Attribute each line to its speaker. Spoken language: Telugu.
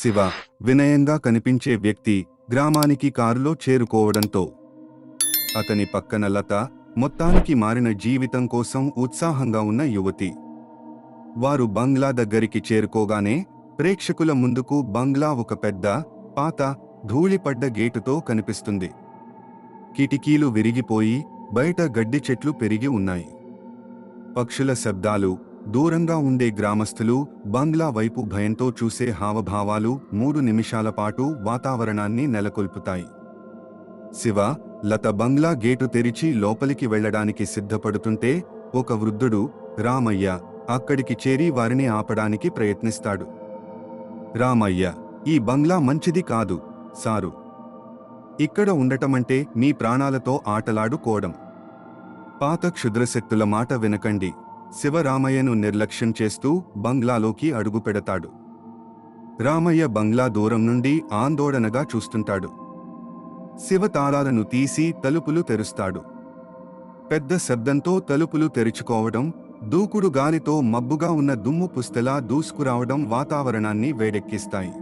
Speaker 1: శివ వినయంగా కనిపించే వ్యక్తి గ్రామానికి కారులో చేరుకోవడంతో అతని పక్కన లత మొత్తానికి మారిన జీవితం కోసం ఉత్సాహంగా ఉన్న యువతి. వారు బంగ్లా దగ్గరికి చేరుకోగానే ప్రేక్షకుల ముందుకు బంగ్లా ఒక పెద్ద పాత ధూళిపడ్డ గేటుతో కనిపిస్తుంది. కిటికీలు విరిగిపోయి బయట గడ్డి చెట్లు పెరిగి ఉన్నాయి. పక్షుల శబ్దాలు, దూరంగా ఉండే గ్రామస్తులు బంగ్లా వైపు భయంతో చూసే హావభావాలు 3 నిమిషాల పాటు వాతావరణాన్ని నెలకొల్పుతాయి. శివ, లత బంగ్లా గేటు తెరిచి లోపలికి వెళ్లడానికి సిద్ధపడుతుంటే ఒక వృద్ధుడు రామయ్య అక్కడికి చేరి వారిని ఆపడానికి ప్రయత్నిస్తాడు. రామయ్య, ఈ బంగ్లా మంచిది కాదు సారు. ఇక్కడ ఉండటమంటే మీ ప్రాణాలతో ఆటలాడుకోవడం. పాత క్షుద్రశక్తుల మాట వినకండి. శివ రామయ్యను నిర్లక్ష్యం చేస్తూ బంగ్లాలోకి అడుగుపెడతాడు. రామయ్య బంగ్లా దూరం నుండి ఆందోళనగా చూస్తుంటాడు. శివ తాళాలను తీసి తలుపులు తెరుస్తాడు. పెద్ద శబ్దంతో తలుపులు తెరుచుకోవడం, దూకుడు గాలితో మబ్బుగా ఉన్న దుమ్ము పుస్తలా దూసుకురావడం వాతావరణాన్ని వేడెక్కిస్తాయి.